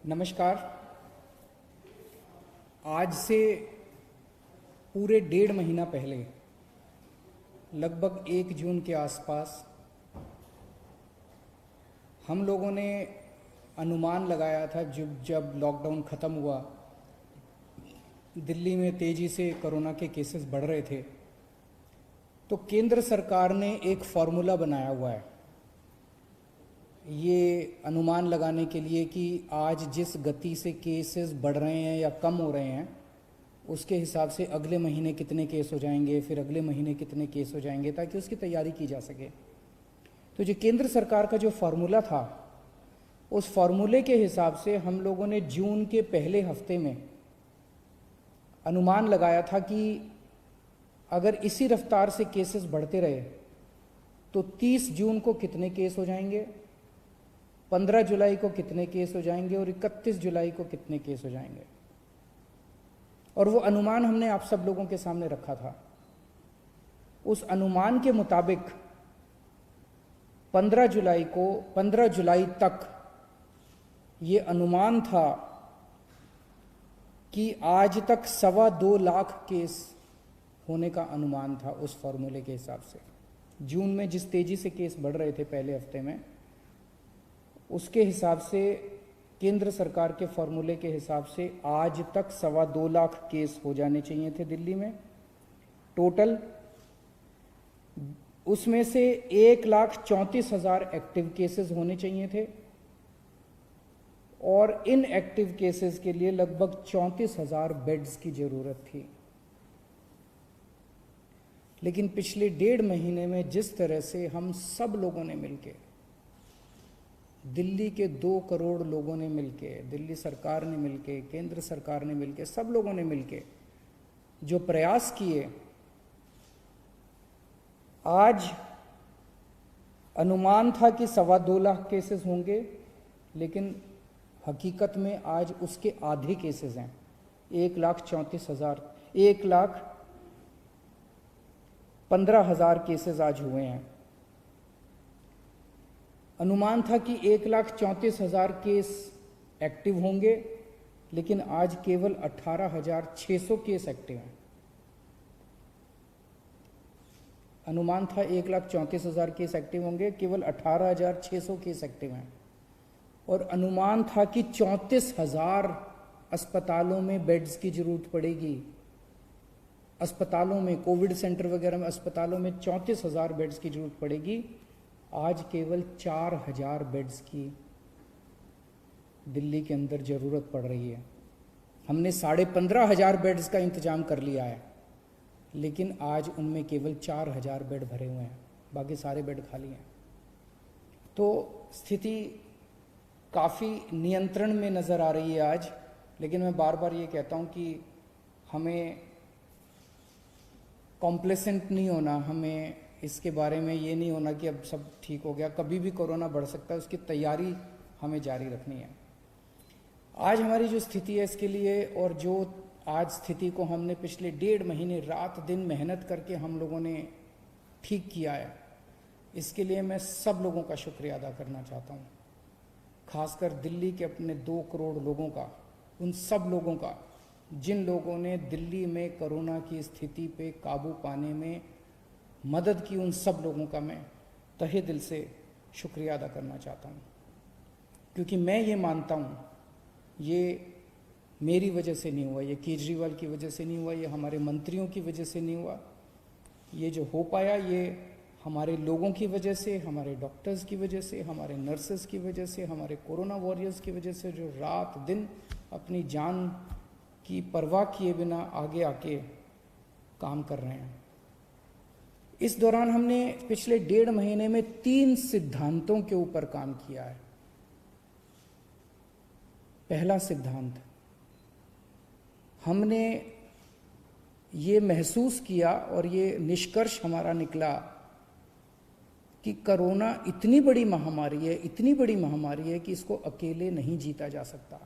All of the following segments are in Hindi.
नमस्कार। आज से पूरे 1.5 महीना पहले लगभग 1 जून के आसपास हम लोगों ने अनुमान लगाया था जब लॉकडाउन ख़त्म हुआ, दिल्ली में तेज़ी से कोरोना के केसेस बढ़ रहे थे, तो केंद्र सरकार ने एक फार्मूला बनाया हुआ है ये अनुमान लगाने के लिए कि आज जिस गति से केसेस बढ़ रहे हैं या कम हो रहे हैं उसके हिसाब से अगले महीने कितने केस हो जाएंगे, फिर अगले महीने कितने केस हो जाएंगे, ताकि उसकी तैयारी की जा सके। तो जो केंद्र सरकार का जो फार्मूला था, उस फार्मूले के हिसाब से हम लोगों ने जून के पहले हफ्ते में अनुमान लगाया था कि अगर इसी रफ्तार से केसेस बढ़ते रहे तो 30 जून को कितने केस हो जाएंगे, 15 जुलाई को कितने केस हो जाएंगे और 31 जुलाई को कितने केस हो जाएंगे। और वो अनुमान हमने आप सब लोगों के सामने रखा था। उस अनुमान के मुताबिक 15 जुलाई तक ये अनुमान था कि आज तक 2.25 लाख केस होने का अनुमान था उस फॉर्मूले के हिसाब से। जून में जिस तेजी से केस बढ़ रहे थे पहले हफ्ते में, उसके हिसाब से केंद्र सरकार के फॉर्मूले के हिसाब से आज तक 2.25 लाख केस हो जाने चाहिए थे दिल्ली में टोटल। उसमें से 1,34,000 एक्टिव केसेस होने चाहिए थे और इन एक्टिव केसेस के लिए लगभग 34,000 बेड्स की जरूरत थी। लेकिन पिछले 1.5 महीने में जिस तरह से हम सब लोगों ने मिलके, दिल्ली के 2 करोड़ लोगों ने मिलके, दिल्ली सरकार ने मिलके, केंद्र सरकार ने मिलके, सब लोगों ने मिलके जो प्रयास किए, आज अनुमान था कि 2.25 लाख केसेस होंगे, लेकिन हकीकत में आज उसके आधे केसेस हैं। 1,15,000 केसेस आज हुए हैं। अनुमान था कि 1,34,000 केस एक्टिव होंगे, लेकिन आज केवल 18,600 केस एक्टिव हैं। अनुमान था 1,34,000 केस एक्टिव होंगे, केवल 18,600 केस एक्टिव हैं। और अनुमान था कि 34,000 अस्पतालों में बेड्स की जरूरत पड़ेगी। अस्पतालों में, कोविड सेंटर वगैरह में, अस्पतालों में 34,000 बेड्स की जरूरत पड़ेगी। आज केवल 4,000 बेड्स की दिल्ली के अंदर ज़रूरत पड़ रही है। हमने 15,500 बेड्स का इंतजाम कर लिया है, लेकिन आज उनमें केवल 4,000 बेड भरे हुए हैं, बाकी सारे बेड खाली हैं। तो स्थिति काफ़ी नियंत्रण में नज़र आ रही है आज। लेकिन मैं बार बार ये कहता हूँ कि हमें कॉम्प्लेसेंट नहीं होना, हमें इसके बारे में ये नहीं होना कि अब सब ठीक हो गया। कभी भी कोरोना बढ़ सकता है, उसकी तैयारी हमें जारी रखनी है। आज हमारी जो स्थिति है इसके लिए, और जो आज स्थिति को हमने पिछले 1.5 महीने रात दिन मेहनत करके हम लोगों ने ठीक किया है, इसके लिए मैं सब लोगों का शुक्रिया अदा करना चाहता हूँ। खासकर दिल्ली के अपने 2 करोड़ लोगों का, उन सब लोगों का जिन लोगों ने दिल्ली में कोरोना की स्थिति पे काबू पाने में मदद की, उन सब लोगों का मैं तहे दिल से शुक्रिया अदा करना चाहता हूँ। क्योंकि मैं ये मानता हूँ, ये मेरी वजह से नहीं हुआ, ये केजरीवाल की वजह से नहीं हुआ, ये हमारे मंत्रियों की वजह से नहीं हुआ। ये जो हो पाया, ये हमारे लोगों की वजह से, हमारे डॉक्टर्स की वजह से, हमारे नर्सेस की वजह से, हमारे कोरोना वॉरियर्स की वजह से, जो रात दिन अपनी जान की परवाह किए बिना आगे आके काम कर रहे हैं। इस दौरान हमने पिछले 1.5 महीने में 3 सिद्धांतों के ऊपर काम किया है। पहला सिद्धांत, हमने ये महसूस किया और ये निष्कर्ष हमारा निकला कि कोरोना इतनी बड़ी महामारी है, इतनी बड़ी महामारी है कि इसको अकेले नहीं जीता जा सकता।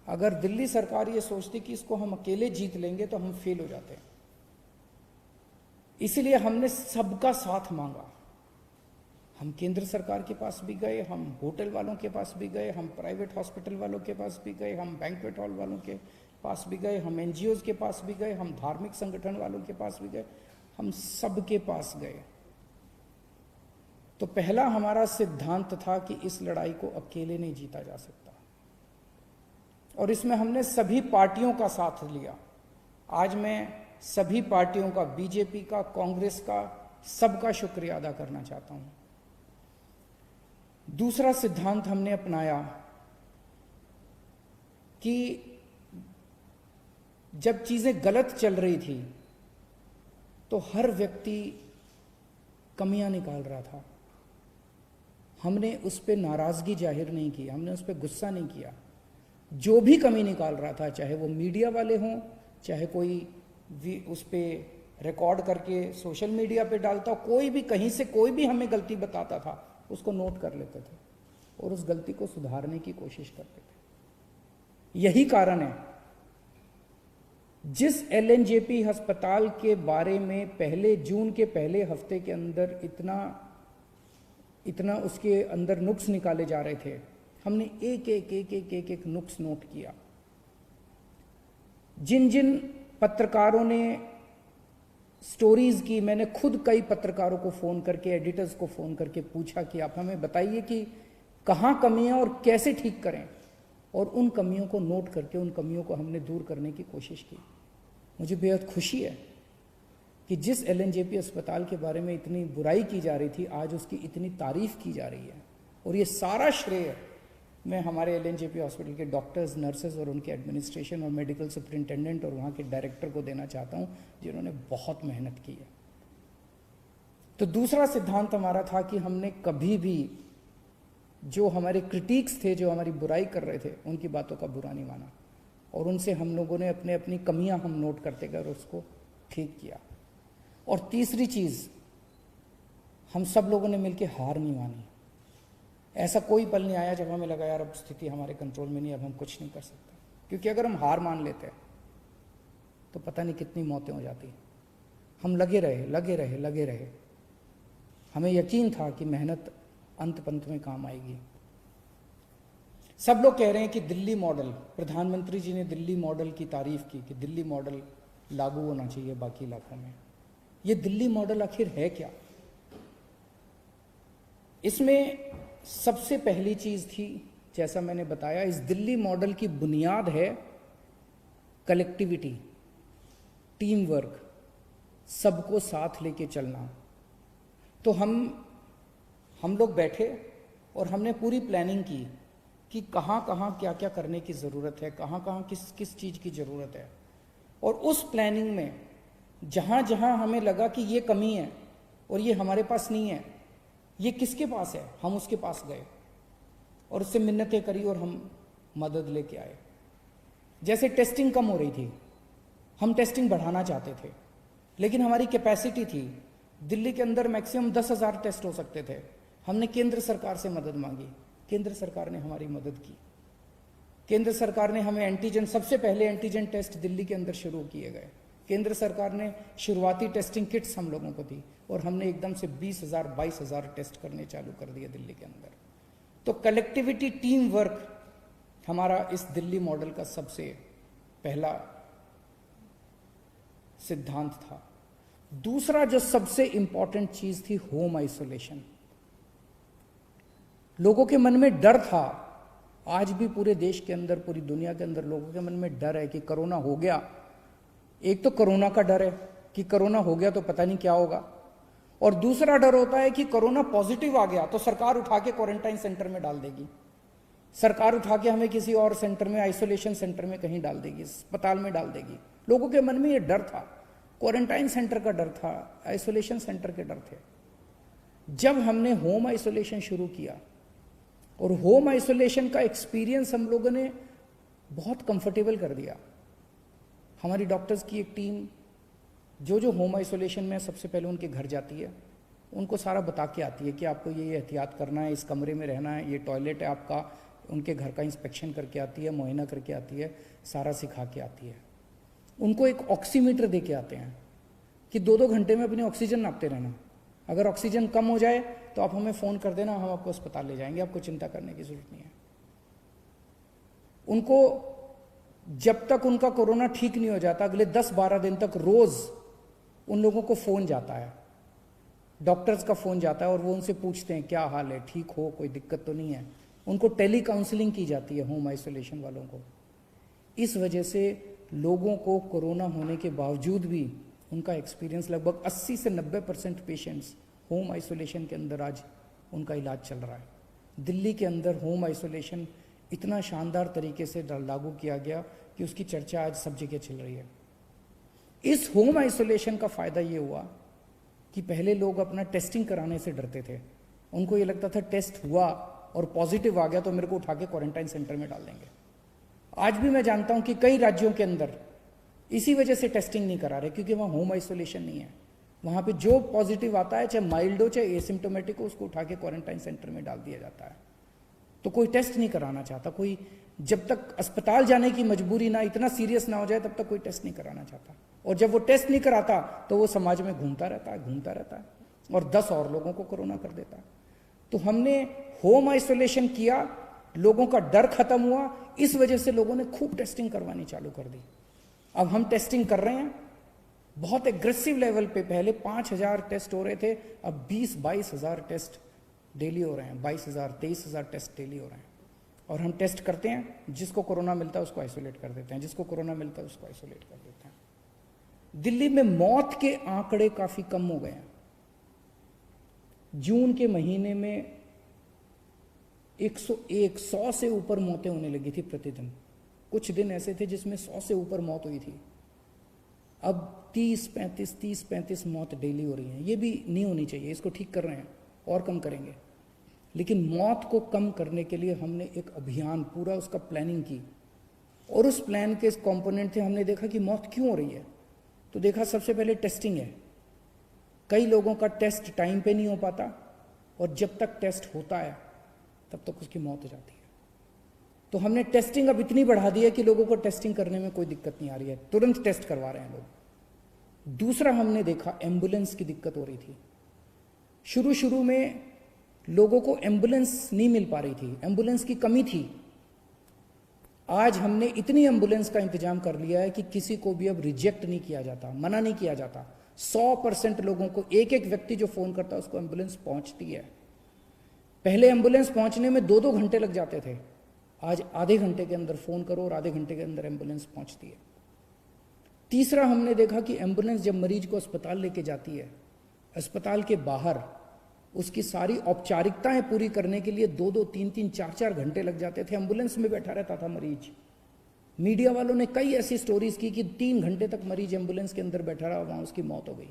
अगर दिल्ली सरकार ये सोचती कि इसको हम अकेले जीत लेंगे तो हम फेल हो जाते हैं। इसलिए हमने सबका साथ मांगा, हम केंद्र सरकार के पास भी गए, हम होटल वालों के पास भी गए, हम प्राइवेट हॉस्पिटल वालों के पास भी गए, हम बैंक्वेट हॉल वालों के पास भी गए, हम एनजीओज के पास भी गए, हम धार्मिक संगठन वालों के पास भी गए, हम सबके पास गए। तो पहला हमारा सिद्धांत था कि इस लड़ाई को अकेले नहीं जीता जा सकता, और इसमें हमने सभी पार्टियों का साथ लिया। आज मैं सभी पार्टियों का, बीजेपी का, कांग्रेस का, सबका शुक्रिया अदा करना चाहता हूं। दूसरा सिद्धांत हमने अपनाया कि जब चीजें गलत चल रही थी तो हर व्यक्ति कमियां निकाल रहा था। हमने उस पर नाराजगी जाहिर नहीं की, हमने उस पर गुस्सा नहीं किया। जो भी कमी निकाल रहा था, चाहे वो मीडिया वाले हों, चाहे कोई उस पर रिकॉर्ड करके सोशल मीडिया पे डालता, कोई भी कहीं से कोई भी हमें गलती बताता था, उसको नोट कर लेते थे और उस गलती को सुधारने की कोशिश करते थे। यही कारण है जिस एलएनजेपी अस्पताल के बारे में पहले जून के पहले हफ्ते के अंदर इतना उसके अंदर नुक्स निकाले जा रहे थे, हमने एक नुक्स नोट किया। जिन जिन पत्रकारों ने स्टोरीज की, मैंने खुद कई पत्रकारों को फोन करके, एडिटर्स को फोन करके पूछा कि आप हमें बताइए कि कहां कमियां और कैसे ठीक करें, और उन कमियों को नोट करके उन कमियों को हमने दूर करने की कोशिश की। मुझे बेहद खुशी है कि जिस एलएनजेपी अस्पताल के बारे में इतनी बुराई की जा रही थी, आज उसकी इतनी तारीफ की जा रही है। और ये सारा श्रेय मैं हमारे एलएनजेपी हॉस्पिटल के डॉक्टर्स, नर्सेज और उनके एडमिनिस्ट्रेशन और मेडिकल सुपरिंटेंडेंट और वहाँ के डायरेक्टर को देना चाहता हूँ, जिन्होंने बहुत मेहनत की है। तो दूसरा सिद्धांत हमारा था कि हमने कभी भी जो हमारे क्रिटिक्स थे, जो हमारी बुराई कर रहे थे, उनकी बातों का बुरा नहीं माना, और उनसे हम लोगों ने अपनी कमियां हम नोट करते गए और उसको ठीक किया। और तीसरी चीज, हम सब लोगों ने मिलकर हार नहीं मानी। ऐसा कोई पल नहीं आया जब हमें लगा यार अब स्थिति हमारे कंट्रोल में नहीं, अब हम कुछ नहीं कर सकते। क्योंकि अगर हम हार मान लेते तो पता नहीं कितनी मौतें हो जाती। हम लगे रहे। हमें यकीन था कि मेहनत अंत पंत में काम आएगी। सब लोग कह रहे हैं कि दिल्ली मॉडल, प्रधानमंत्री जी ने दिल्ली मॉडल की तारीफ की कि दिल्ली मॉडल लागू होना चाहिए बाकी इलाकों में। ये दिल्ली मॉडल आखिर है क्या? इसमें सबसे पहली चीज थी, जैसा मैंने बताया, इस दिल्ली मॉडल की बुनियाद है कलेक्टिविटी, टीम वर्क, सबको साथ लेके चलना। तो हम लोग बैठे और हमने पूरी प्लानिंग की कि कहाँ कहाँ क्या क्या करने की ज़रूरत है, कहाँ कहाँ किस किस चीज़ की ज़रूरत है। और उस प्लानिंग में जहाँ जहाँ हमें लगा कि ये कमी है और ये हमारे पास नहीं है, ये किसके पास है, हम उसके पास गए और उससे मिन्नतें करी और हम मदद लेके आए। जैसे टेस्टिंग कम हो रही थी, हम टेस्टिंग बढ़ाना चाहते थे, लेकिन हमारी कैपेसिटी थी, दिल्ली के अंदर मैक्सिमम 10,000 टेस्ट हो सकते थे। हमने केंद्र सरकार से मदद मांगी, केंद्र सरकार ने हमारी मदद की। केंद्र सरकार ने हमें एंटीजन, सबसे पहले एंटीजन टेस्ट दिल्ली के अंदर शुरू किए गए। केंद्र सरकार ने शुरुआती टेस्टिंग किट्स हम लोगों को दी और हमने एकदम से 20,000 22,000 टेस्ट करने चालू कर दिए दिल्ली के अंदर। तो कलेक्टिविटी, टीम वर्क हमारा इस दिल्ली मॉडल का सबसे पहला सिद्धांत था। दूसरा जो सबसे इंपॉर्टेंट चीज थी, होम आइसोलेशन। लोगों के मन में डर था, आज भी पूरे देश के अंदर, पूरी दुनिया के अंदर लोगों के मन में डर है कि कोरोना हो गया। एक तो कोरोना का डर है कि कोरोना हो गया तो पता नहीं क्या होगा, और दूसरा डर होता है कि कोरोना पॉजिटिव आ गया तो सरकार उठा के क्वारंटाइन सेंटर में डाल देगी, सरकार उठा के हमें किसी और सेंटर में, आइसोलेशन सेंटर में कहीं डाल देगी, अस्पताल में डाल देगी। लोगों के मन में ये डर था, क्वारंटाइन सेंटर का डर था, आइसोलेशन सेंटर के डर थे। जब हमने होम आइसोलेशन शुरू किया और होम आइसोलेशन का एक्सपीरियंस हम लोगों ने बहुत कंफर्टेबल कर दिया। हमारी डॉक्टर्स की एक टीम जो होम आइसोलेशन में सबसे पहले उनके घर जाती है, उनको सारा बता के आती है कि आपको ये एहतियात करना है, इस कमरे में रहना है, ये टॉयलेट है आपका, उनके घर का इंस्पेक्शन करके आती है, मुआयना करके आती है, सारा सिखा के आती है। उनको एक ऑक्सीमीटर दे के आते हैं कि 2-2 घंटे में अपनी ऑक्सीजन नापते रहना। अगर ऑक्सीजन कम हो जाए तो आप हमें फ़ोन कर देना, हम आपको अस्पताल ले जाएंगे, आपको चिंता करने की ज़रूरत नहीं है। उनको जब तक उनका कोरोना ठीक नहीं हो जाता, अगले 10-12 दिन तक रोज़ उन लोगों को फ़ोन जाता है, डॉक्टर्स का फ़ोन जाता है और वो उनसे पूछते हैं क्या हाल है, ठीक हो, कोई दिक्कत तो नहीं है। उनको टेली काउंसलिंग की जाती है होम आइसोलेशन वालों को। इस वजह से लोगों को कोरोना होने के बावजूद भी उनका एक्सपीरियंस, लगभग 80 से 90% पेशेंट्स होम आइसोलेशन के अंदर आज उनका इलाज चल रहा है। दिल्ली के अंदर होम आइसोलेशन इतना शानदार तरीके से लागू किया गया कि उसकी चर्चा आज सब जगह चल रही है। इस होम आइसोलेशन का फ़ायदा ये हुआ कि पहले लोग अपना टेस्टिंग कराने से डरते थे। उनको ये लगता था टेस्ट हुआ और पॉजिटिव आ गया तो मेरे को उठा के क्वारंटाइन सेंटर में डाल देंगे। आज भी मैं जानता हूं कि कई राज्यों के अंदर इसी वजह से टेस्टिंग नहीं करा रहे, क्योंकि वहाँ होम आइसोलेशन नहीं है। वहाँ पे जो पॉजिटिव आता है, चाहे माइल्ड हो चाहे एसिम्टोमेटिक हो, उसको उठा के क्वारंटाइन सेंटर में डाल दिया जाता है। तो कोई टेस्ट नहीं कराना चाहता, कोई जब तक अस्पताल जाने की मजबूरी ना, इतना सीरियस ना हो जाए, तब तक कोई टेस्ट नहीं कराना चाहता। और जब वो टेस्ट नहीं कराता तो वो समाज में घूमता रहता है और 10 और लोगों को कोरोना कर देता है। तो हमने होम आइसोलेशन किया, लोगों का डर खत्म हुआ, इस वजह से लोगों ने खूब टेस्टिंग करवानी चालू कर दी। अब हम टेस्टिंग कर रहे हैं बहुत एग्रेसिव लेवल पे। पहले 5,000 टेस्ट हो रहे थे, अब 20-22 हज़ार टेस्ट डेली हो रहे हैं। 22,000-23,000 टेस्ट डेली हो रहे हैं। और हम टेस्ट करते हैं, जिसको कोरोना मिलता है उसको आइसोलेट कर देते हैं, जिसको कोरोना मिलता है उसको आइसोलेट कर देते हैं। दिल्ली में मौत के आंकड़े काफी कम हो गए हैं। जून के महीने में 100 से ऊपर मौतें होने लगी थी प्रतिदिन। कुछ दिन ऐसे थे जिसमें 100 से ऊपर मौत हुई थी। अब 30-35 मौत डेली हो रही हैं। ये भी नहीं होनी चाहिए, इसको ठीक कर रहे हैं और कम करेंगे। लेकिन मौत को कम करने के लिए हमने एक अभियान पूरा उसका प्लानिंग की, और उस प्लान के कंपोनेंट थे। हमने देखा कि मौत क्यों हो रही है, तो देखा सबसे पहले टेस्टिंग है। कई लोगों का टेस्ट टाइम पे नहीं हो पाता, और जब तक टेस्ट होता है तब तक उसकी मौत हो जाती है। तो हमने टेस्टिंग अब इतनी बढ़ा दी है कि लोगों को टेस्टिंग करने में कोई दिक्कत नहीं आ रही है, तुरंत टेस्ट करवा रहे हैं लोग। दूसरा हमने देखा एम्बुलेंस की दिक्कत हो रही थी। शुरू में लोगों को एम्बुलेंस नहीं मिल पा रही थी, एम्बुलेंस की कमी थी। आज हमने इतनी एम्बुलेंस का इंतजाम कर लिया है कि किसी को भी अब रिजेक्ट नहीं किया जाता, मना नहीं किया जाता। 100% लोगों को, एक व्यक्ति जो फोन करता है उसको एम्बुलेंस पहुंचती है। पहले एम्बुलेंस पहुंचने में 2-2 घंटे लग जाते थे, आज आधे घंटे के अंदर फोन करो और आधे घंटे के अंदर एम्बुलेंस पहुंचती है। तीसरा हमने देखा कि एम्बुलेंस जब मरीज को अस्पताल लेके जाती है, अस्पताल के बाहर उसकी सारी औपचारिकताएं पूरी करने के लिए 2-2, 3-3, 4-4 घंटे लग जाते थे। एम्बुलेंस में बैठा रहता था मरीज। मीडिया वालों ने कई ऐसी स्टोरीज की कि 3 घंटे तक मरीज एम्बुलेंस के अंदर बैठा रहा, वहां उसकी मौत हो गई।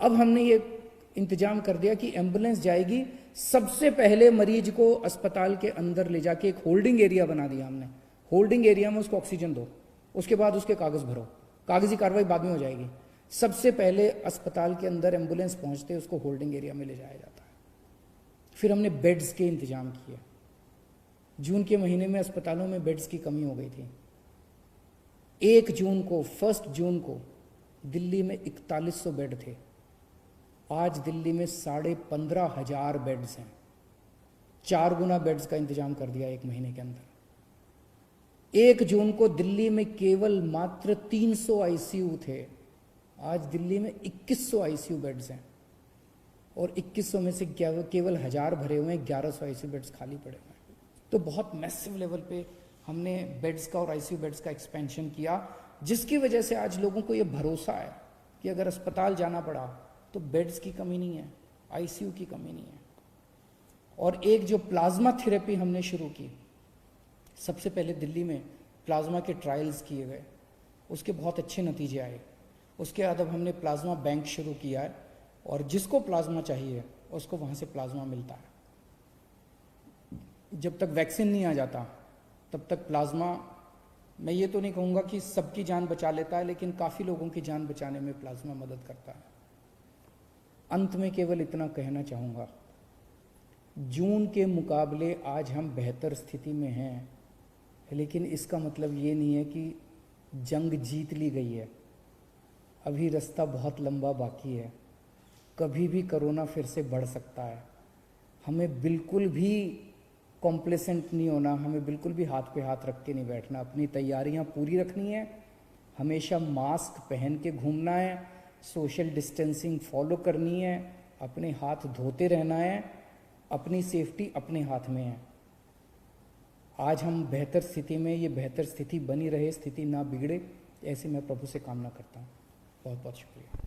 अब हमने ये इंतजाम कर दिया कि एम्बुलेंस जाएगी, सबसे पहले मरीज को अस्पताल के अंदर ले जाके एक होल्डिंग एरिया बना दिया हमने। होल्डिंग एरिया में उसको ऑक्सीजन दो, उसके बाद उसके कागज भरो, कागजी कार्रवाई बाद में हो जाएगी। सबसे पहले अस्पताल के अंदर एम्बुलेंस पहुंचते उसको होल्डिंग एरिया में ले जाया जाता है। फिर हमने बेड्स के इंतजाम किए। जून के महीने में अस्पतालों में बेड्स की कमी हो गई थी। 1 जून को दिल्ली में 4100 बेड थे, आज दिल्ली में 15,500 बेड्स हैं। 4 गुना बेड्स का इंतजाम कर दिया 1 महीने के अंदर। 1 जून को दिल्ली में केवल मात्र 300 आईसीयू थे, आज दिल्ली में 2100 आईसीयू बेड्स हैं, और 2100 में से केवल 1000 भरे हुए हैं, 1100 आईसीयू बेड्स खाली पड़े हुए हैं। तो बहुत मैसिव लेवल पे हमने बेड्स का और आईसीयू बेड्स का एक्सपेंशन किया, जिसकी वजह से आज लोगों को ये भरोसा है कि अगर अस्पताल जाना पड़ा तो बेड्स की कमी नहीं है, आईसीयू की कमी नहीं है। और एक जो प्लाज्मा थेरेपी हमने शुरू की, सबसे पहले दिल्ली में प्लाज्मा के ट्रायल्स किए गए, उसके बहुत अच्छे नतीजे आए। उसके बाद अब हमने प्लाज्मा बैंक शुरू किया है, और जिसको प्लाज्मा चाहिए उसको वहाँ से प्लाज्मा मिलता है। जब तक वैक्सीन नहीं आ जाता तब तक प्लाज्मा, मैं ये तो नहीं कहूँगा कि सबकी जान बचा लेता है, लेकिन काफ़ी लोगों की जान बचाने में प्लाज्मा मदद करता है। अंत में केवल इतना कहना चाहूँगा, जून के मुकाबले आज हम बेहतर स्थिति में हैं, लेकिन इसका मतलब ये नहीं है कि जंग जीत ली गई है। अभी रास्ता बहुत लंबा बाकी है। कभी भी कोरोना फिर से बढ़ सकता है। हमें बिल्कुल भी कॉम्प्लेसेंट नहीं होना, हमें बिल्कुल भी हाथ पे हाथ रख के नहीं बैठना, अपनी तैयारियां पूरी रखनी है, हमेशा मास्क पहन के घूमना है, सोशल डिस्टेंसिंग फॉलो करनी है, अपने हाथ धोते रहना है, अपनी सेफ्टी अपने हाथ में है। आज हम बेहतर स्थिति में, ये बेहतर स्थिति बनी रहे, स्थिति ना बिगड़े, ऐसे मैं प्रभु से कामना करता हूँ। बहुत बहुत शुक्रिया।